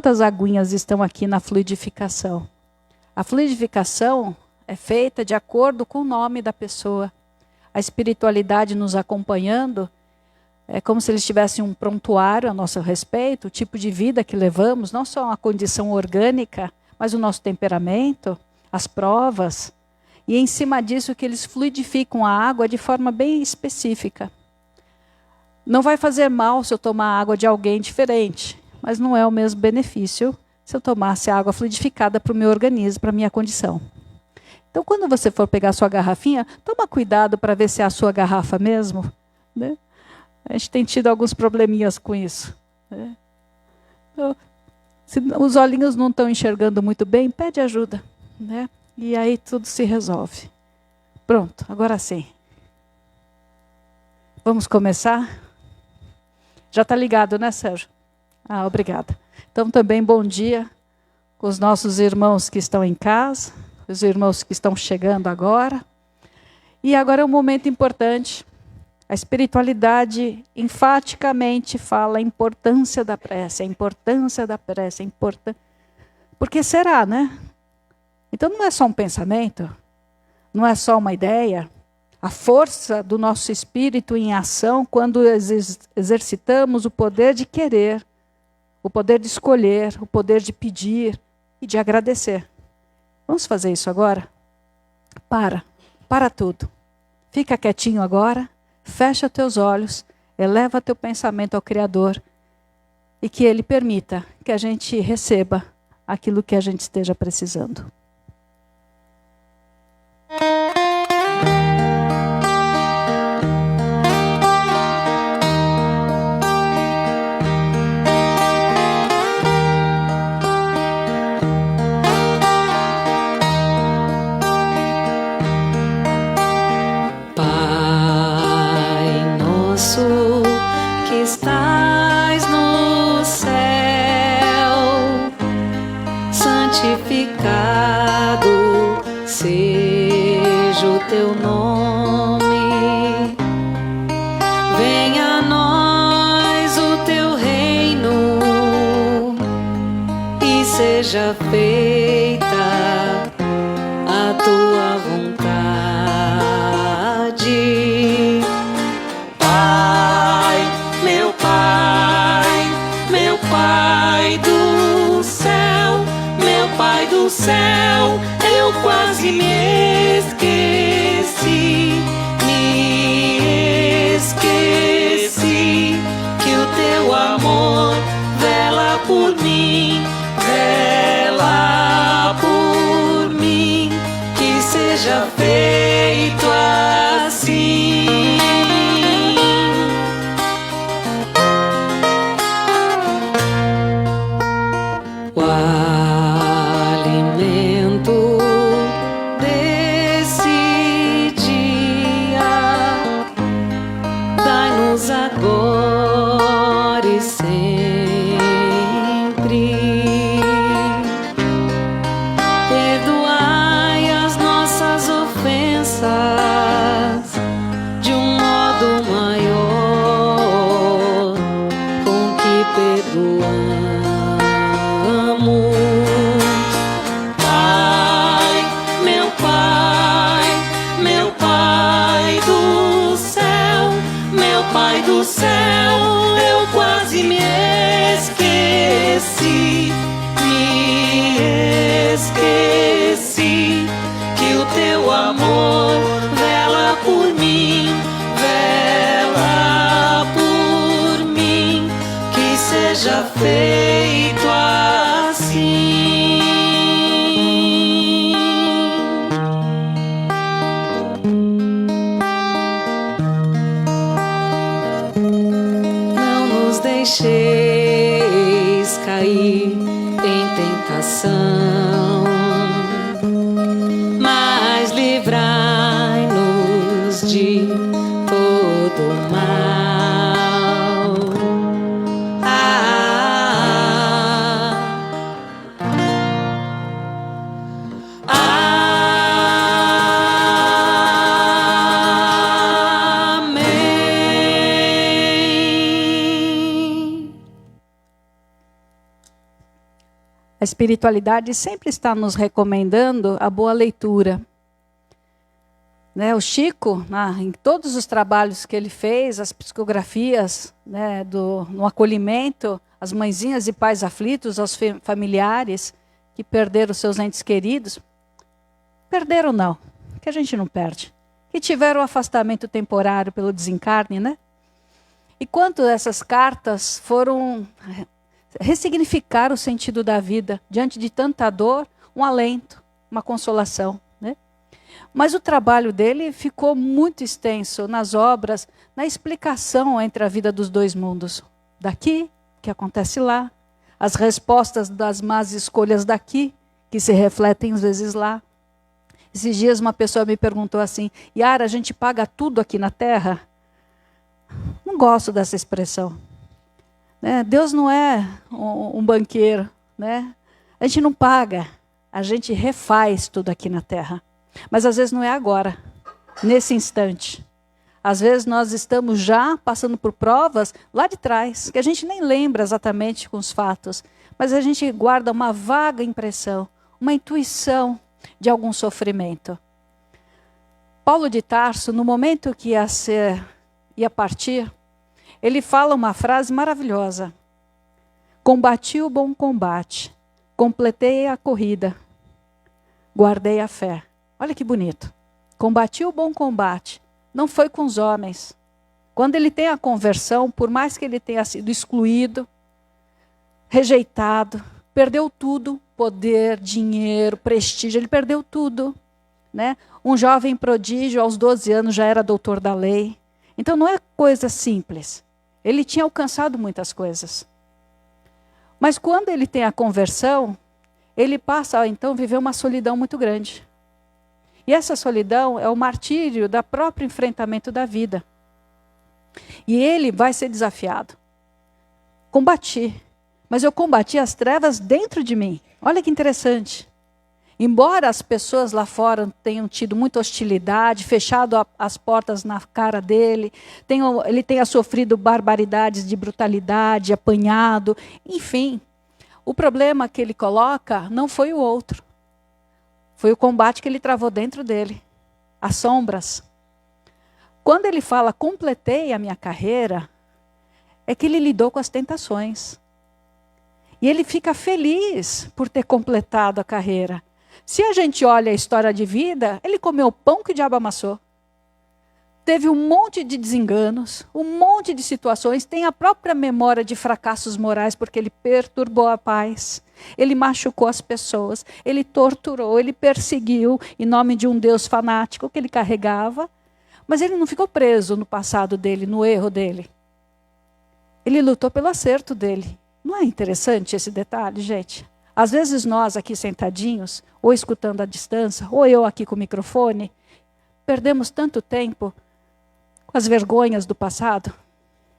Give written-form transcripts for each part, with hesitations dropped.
Quantas aguinhas estão aqui na fluidificação? A fluidificação é feita de acordo com o nome da pessoa. A espiritualidade nos acompanhando é como se eles tivessem um prontuário a nosso respeito, o tipo de vida que levamos, não só a condição orgânica, mas o nosso temperamento, as provas. E em cima disso que eles fluidificam a água de forma bem específica. Não vai fazer mal se eu tomar água de alguém diferente, mas não é o mesmo benefício se eu tomasse água fluidificada para o meu organismo, para a minha condição. Então, quando você for pegar a sua garrafinha, toma cuidado para ver se é a sua garrafa mesmo. Né? A gente tem tido alguns probleminhas com isso. Né? Então, se os olhinhos não estão enxergando muito bem, pede ajuda. Né? E aí tudo se resolve. Pronto, agora sim. Vamos começar? Já está ligado, né, Sérgio? Ah, obrigada. Então, também bom dia com os nossos irmãos que estão em casa, os irmãos que estão chegando agora. E agora é um momento importante. A espiritualidade enfaticamente fala a importância da prece, a importância da prece, a importância. Porque será, né? Então não é só um pensamento, não é só uma ideia. A força do nosso espírito em ação quando exercitamos o poder de querer, o poder de escolher, o poder de pedir e de agradecer. Vamos fazer isso agora? Para tudo. Fica quietinho agora, fecha teus olhos, eleva teu pensamento ao Criador e que Ele permita que a gente receba aquilo que a gente esteja precisando. Estás no céu, santificado seja o teu nome. Venha a nós o teu reino e seja feita a tua vontade. Pai do céu, eu quase me esqueci que o teu amor vela por mim, que seja feito assim. Agora e sempre, perdoai as nossas ofensas de um modo maior com que perdoamos. Pai do céu, eu quase me esqueci que o teu amor vela por mim, que seja feito assim. Deixeis cair em tentação, mas livrai-nos de todo mal. A espiritualidade sempre está nos recomendando a boa leitura. Né, o Chico, em todos os trabalhos que ele fez, as psicografias, né, no acolhimento, as mãezinhas e pais aflitos, aos familiares que perderam seus entes queridos, perderam não, que a gente não perde, que tiveram um afastamento temporário pelo desencarne, né? E quanto essas cartas foram ressignificar o sentido da vida, diante de tanta dor, um alento, uma consolação. Mas o trabalho dele ficou muito extenso nas obras, na explicação entre a vida dos dois mundos. Daqui, que acontece lá, as respostas das más escolhas daqui, que se refletem às vezes lá. Esses dias uma pessoa me perguntou assim, Yara, a gente paga tudo aqui na Terra? Não gosto dessa expressão. Né? Deus não é um banqueiro. Né? A gente não paga, a gente refaz tudo aqui na Terra. Mas às vezes não é agora, nesse instante. Às vezes nós estamos já passando por provas lá de trás, que a gente nem lembra exatamente com os fatos, mas a gente guarda uma vaga impressão, uma intuição de algum sofrimento. Paulo de Tarso, no momento que ia partir, ele fala uma frase maravilhosa. Combati o bom combate, completei a corrida, guardei a fé. Olha que bonito. Combati o bom combate. Não foi com os homens. Quando ele tem a conversão, por mais que ele tenha sido excluído, rejeitado, perdeu tudo, poder, dinheiro, prestígio, ele perdeu tudo. Né? Um jovem prodígio, aos 12 anos, já era doutor da lei. Então não é coisa simples. Ele tinha alcançado muitas coisas. Mas quando ele tem a conversão, ele passa então a viver uma solidão muito grande. E essa solidão é o martírio do próprio enfrentamento da vida. E ele vai ser desafiado. Combati. Mas eu combati as trevas dentro de mim. Olha que interessante. Embora as pessoas lá fora tenham tido muita hostilidade, fechado as portas na cara dele, ele tenha sofrido barbaridades de brutalidade, apanhado, enfim. O problema que ele coloca não foi o outro. Foi o combate que ele travou dentro dele. As sombras. Quando ele fala, completei a minha carreira, é que ele lidou com as tentações. E ele fica feliz por ter completado a carreira. Se a gente olha a história de vida, ele comeu o pão que o diabo amassou. Teve um monte de desenganos, um monte de situações, tem a própria memória de fracassos morais, porque ele perturbou a paz, ele machucou as pessoas, ele torturou, ele perseguiu em nome de um Deus fanático que ele carregava, mas ele não ficou preso no passado dele, no erro dele. Ele lutou pelo acerto dele. Não é interessante esse detalhe, gente? Às vezes nós aqui sentadinhos, ou escutando à distância, ou eu aqui com o microfone, perdemos tanto tempo com as vergonhas do passado,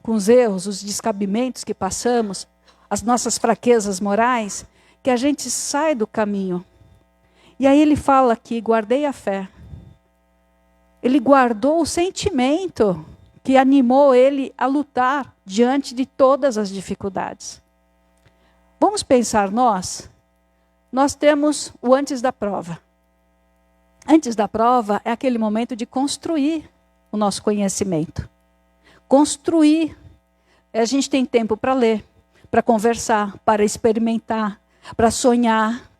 com os erros, os descabimentos que passamos, as nossas fraquezas morais, que a gente sai do caminho. E aí ele fala aqui, guardei a fé. Ele guardou o sentimento que animou ele a lutar diante de todas as dificuldades. Vamos pensar nós temos o antes da prova. Antes da prova é aquele momento de construir o nosso conhecimento. Construir. A gente tem tempo para ler, para conversar, para experimentar, para sonhar.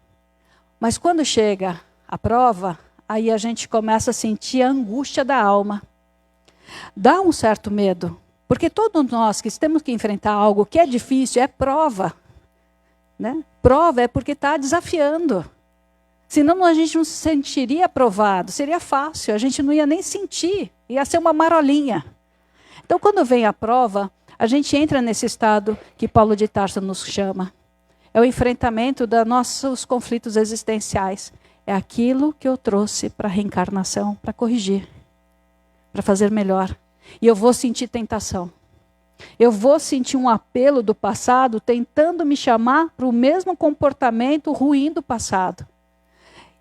Mas quando chega a prova, aí a gente começa a sentir a angústia da alma. Dá um certo medo, porque todos nós que temos que enfrentar algo que é difícil, é prova. Né? Prova é porque está desafiando. Senão a gente não se sentiria aprovado, seria fácil, a gente não ia nem sentir, ia ser uma marolinha. Então quando vem a prova, a gente entra nesse estado que Paulo de Tarso nos chama. É o enfrentamento dos nossos conflitos existenciais. É aquilo que eu trouxe para a reencarnação, para corrigir, para fazer melhor. E eu vou sentir tentação. Eu vou sentir um apelo do passado tentando me chamar para o mesmo comportamento ruim do passado.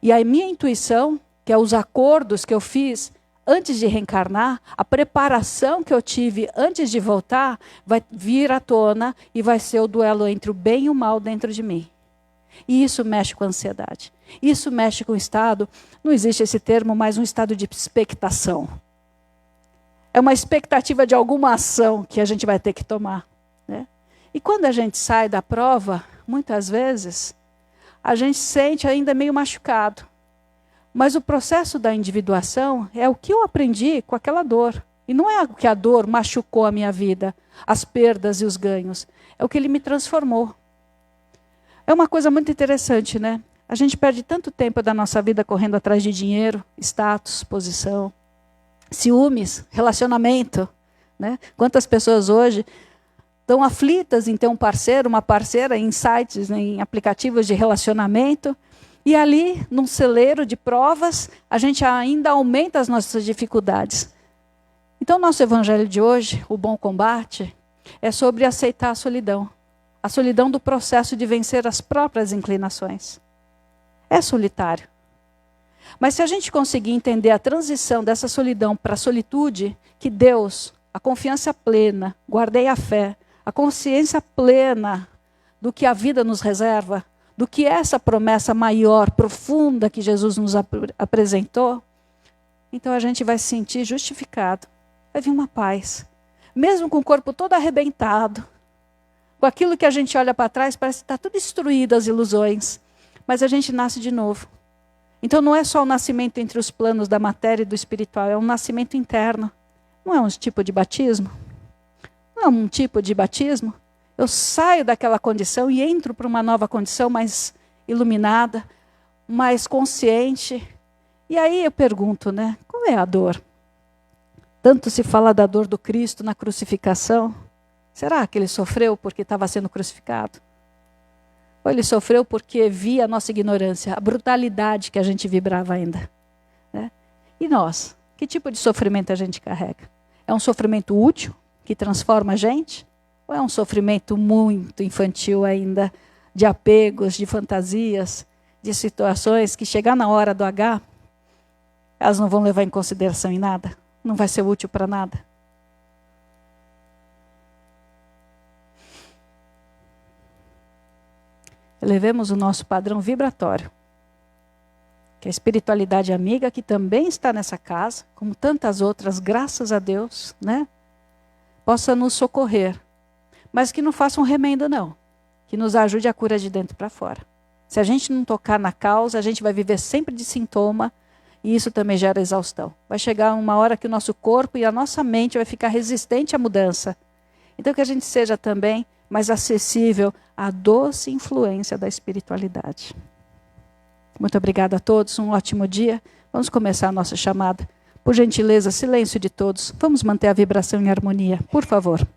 E a minha intuição, que é os acordos que eu fiz antes de reencarnar, a preparação que eu tive antes de voltar, vai vir à tona e vai ser o duelo entre o bem e o mal dentro de mim. E isso mexe com a ansiedade. Isso mexe com o estado, não existe esse termo, mas um estado de expectação. É uma expectativa de alguma ação que a gente vai ter que tomar, né? E quando a gente sai da prova, muitas vezes, a gente sente ainda meio machucado. Mas o processo da individuação é o que eu aprendi com aquela dor. E não é o que a dor machucou a minha vida, as perdas e os ganhos. É o que ele me transformou. É uma coisa muito interessante, né? A gente perde tanto tempo da nossa vida correndo atrás de dinheiro, status, posição, ciúmes, relacionamento, né? Quantas pessoas hoje estão aflitas em ter um parceiro, uma parceira em sites, em aplicativos de relacionamento, e ali, num celeiro de provas, a gente ainda aumenta as nossas dificuldades. Então, nosso evangelho de hoje, o bom combate, é sobre aceitar a solidão do processo de vencer as próprias inclinações. É solitário. Mas se a gente conseguir entender a transição dessa solidão para a solitude, que Deus, a confiança plena, guardei a fé, a consciência plena do que a vida nos reserva, do que é essa promessa maior, profunda que Jesus nos apresentou, então a gente vai se sentir justificado. Vai vir uma paz. Mesmo com o corpo todo arrebentado, com aquilo que a gente olha para trás, parece que está tudo destruído, as ilusões. Mas a gente nasce de novo. Então não é só o nascimento entre os planos da matéria e do espiritual, é um nascimento interno. Não é um tipo de batismo? Não é um tipo de batismo? Eu saio daquela condição e entro para uma nova condição mais iluminada, mais consciente. E aí eu pergunto, né? Qual é a dor? Tanto se fala da dor do Cristo na crucificação. Será que ele sofreu porque estava sendo crucificado? Ou ele sofreu porque via a nossa ignorância, a brutalidade que a gente vibrava ainda, né? E nós? Que tipo de sofrimento a gente carrega? É um sofrimento útil, que transforma a gente? Ou é um sofrimento muito infantil ainda, de apegos, de fantasias, de situações que chegar na hora do H, elas não vão levar em consideração em nada? Não vai ser útil para nada? Elevemos o nosso padrão vibratório, que a espiritualidade amiga, que também está nessa casa, como tantas outras, graças a Deus, né? Possa nos socorrer, mas que não faça um remendo não, que nos ajude a cura de dentro para fora. Se a gente não tocar na causa, a gente vai viver sempre de sintoma, e isso também gera exaustão. Vai chegar uma hora que o nosso corpo e a nossa mente vai ficar resistente à mudança. Então que a gente seja também mais acessível à doce influência da espiritualidade. Muito obrigada a todos, um ótimo dia. Vamos começar a nossa chamada. Por gentileza, silêncio de todos. Vamos manter a vibração em harmonia, por favor.